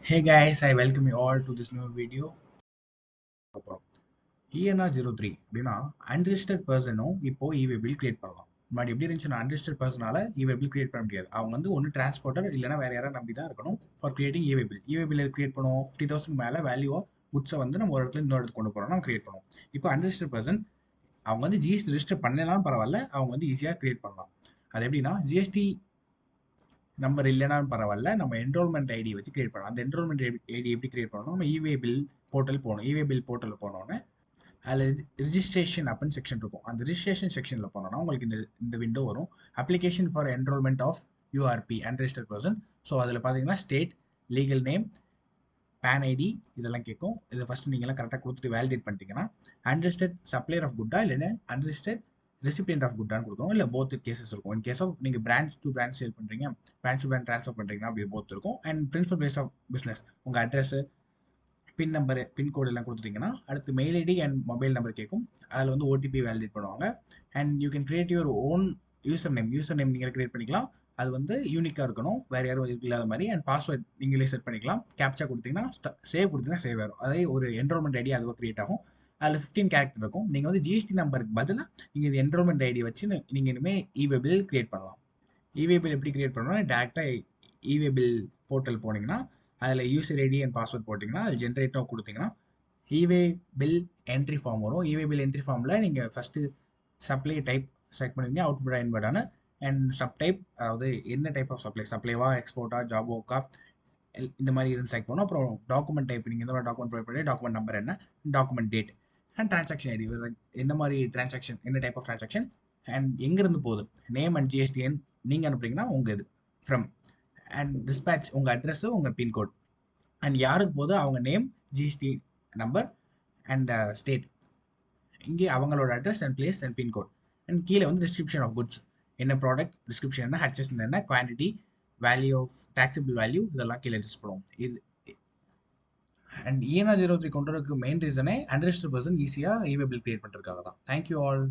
Hey guys, I welcome you all to this new video. அப்புறம் ENR 03 அப்படின்னா unregistered பர்சனும் இப்போ இவே பில் கிரியேட் பண்ணலாம். முன்னாடி எப்படி இருந்துச்சுன்னா அன்ரிஜிஸ்டர்ட் பர்சனால இவே பில் கிரியேட் பண்ண முடியாது. அவங்க வந்து ஒன்று டிரான்ஸ்போர்ட்டர் இல்லைனா வேற யாராவது நம்பி தான் இருக்கணும் ஃபார் கிரியேட்டிங் இவே பில். இவே பில் கிரியேட் பண்ணுவோம் 50,000 மேலே வேல்யூ ஆஃப் குட்ஸை வந்து நம்ம ஒரு இடத்துல இன்னொரு இடத்துக்கு கொண்டு போகிறோம் நம்ம கிரியேட் பண்ணுவோம். இப்போ அன்ரிஜிஸ்டர்ட் பர்சன் அவங்க வந்து ஜிஎஸ்டி ரிஜிஸ்டர் பண்ணலாம் பரவாயில்ல, அவங்க வந்து ஈஸியாக கிரியேட் பண்ணலாம். அது எப்படின்னா ஜிஎஸ்டி நம்பர் இல்லைனாலும் பரவாயில்ல, நம்ம என்ரோல்மெண்ட் ஐடி வச்சு கிரியேட் பண்ணலாம். அந்த என்ரோல்மெண்ட் ஐடி எப்படி கிரியேட் பண்ணணும், நம்ம இவே பில் போர்ட்டல் போகணும். இவே பில் போர்ட்டல் போனோடனே அதில் ரிஜிஸ்ட்ரேஷன் அப்படின்னு செக்ஷன் இருக்கும். அந்த ரிஜிஸ்ட்ரேஷன் செக்ஷனில் போனோம்னா உங்களுக்கு இந்த விண்டோ வரும். Application for enrolment of URP unregistered person. So அதில் பார்த்தீங்கன்னா state, legal name, PAN ID இதெல்லாம் கேட்கும். இதை ஃபஸ்ட்டு நீங்கள்லாம் கரெக்டாக கொடுத்துட்டு வேலிடேட் பண்ணிட்டீங்கன்னா அன்ரிஜிஸ்டர்ட் சப்ளையர் ஆஃப் குட்டா இல்லைன்னா அன்ரிஜிஸ்டர்ட் ரெசிபியன்ட் ஆஃப் குட்டான்னு கொடுக்கணும். இல்லை போத் கேசஸ் இருக்கும். இன் கேஸ் ஆஃப் நீங்கள் பிரான்ச் டு பிரான்ச் சேல் பண்ணுறீங்க, பிரான்ச் டு பிரான்ச் ட்ரான்ஸ்ஃபர் பண்ணுறீங்கன்னா அப்படி போத் இருக்கும். And principal place of business உங்கள் அட்ரஸ், பின் நம்பர், பின்கோடு எல்லாம் கொடுத்துட்டீங்கன்னா அடுத்து mail ID and mobile number கேட்கும். அதில் வந்து ஓடிபி வேலிடேட் பண்ணுவாங்க. And you can create your own user name நீங்கள் கிரியேட் பண்ணிக்கலாம். அது வந்து யூனிக்காக இருக்கணும், வேறு யாரும் இல்லாத மாதிரி. அண்ட் பாஸ்வேர்ட் நீங்களே செட் பண்ணிக்கலாம். கேப்சா கொடுத்தீங்கன்னா சேவ் கொடுத்தீங்கன்னா சேவ் ஆகும். அதே ஒரு என்ரோல்மெண்ட் ஐடி அதுவாக கிரியேட் ஆகும். அதில் 15 கேரக்டர் இருக்கும். நீங்கள் வந்து ஜிஎஸ்டி நம்பருக்கு பதிலாக நீங்கள் இது என்ரோல்மெண்ட் ஐடி வச்சு நீங்கள் இனிமேல் இவே பில் கிரியேட் பண்ணலாம். இவே பில் எப்படி கிரியேட் பண்ணணும்னா டேரெக்டாக இவே பில் போர்ட்டல் போனீங்கன்னா அதில் யூசர் ஐடி அண்ட் பாஸ்வேர்ட் போட்டிங்கன்னா அது ஜென்ரேட்டாக கொடுத்தீங்கன்னா இவே பில் என்ட்ரி ஃபார்ம் வரும். இவே பில் என்ட்ரி ஃபார்மில் நீங்கள் ஃபஸ்ட்டு சப்ளை டைப் செலக்ட் பண்ணுவீங்க, அவுட்புட் இன்பர்டான. அண்ட் சப் டைப், அதாவது என்ன டைப் ஆஃப் சப்ளைவா, எக்ஸ்போர்ட்டா, ஜாப் ஒர்க்கா, இந்த மாதிரி இது செலக்ட் பண்ணணும். அப்புறம் டாக்குமெண்ட் டைப், நீங்கள் எந்த மாதிரி டாக்குமெண்ட் ப்ரொவைட் பண்ணி, டாக்குமெண்ட் நம்பர் என்ன, document date and transaction ID, என்ன மாதிரி டிரான்சாக்ஷன், என்ன டைப் ஆஃப் டிரான்சாக்ஷன் அண்ட் எங்கேருந்து போகுது, நேம் அண்ட் ஜிஎஸ்டிஎன் நீங்கள் அனுப்புறீங்கன்னா உங்கள் இது ஃப்ரம், அண்ட் டிஸ்பேச் உங்கள் அட்ரஸ், உங்கள் பின்கோட், அண்ட் யாருக்கு போகுது அவங்க name, GST number and state, இங்கே அவங்களோட address and place and pincode. And கீழே வந்து டிஸ்கிரிப்ஷன் ஆஃப் குட்ஸ், என்ன ப்ராடக்ட், டிஸ்கிரிப்ஷன் என்ன, ஹெச்எஸ் என்ன, quantity, value of taxable value, இதெல்லாம் கீழே லிஸ்ட் பண்ணுவோம். இது அண்ட் ENR 03 கொண்டு வரதுக்கு மெயின் ரீசனே அன்ரிஜிஸ்டர்ட் பர்சன் ஈஸியாக இவே பில் கிரியேட் பண்ணுறதுக்காக தான். Thank you all.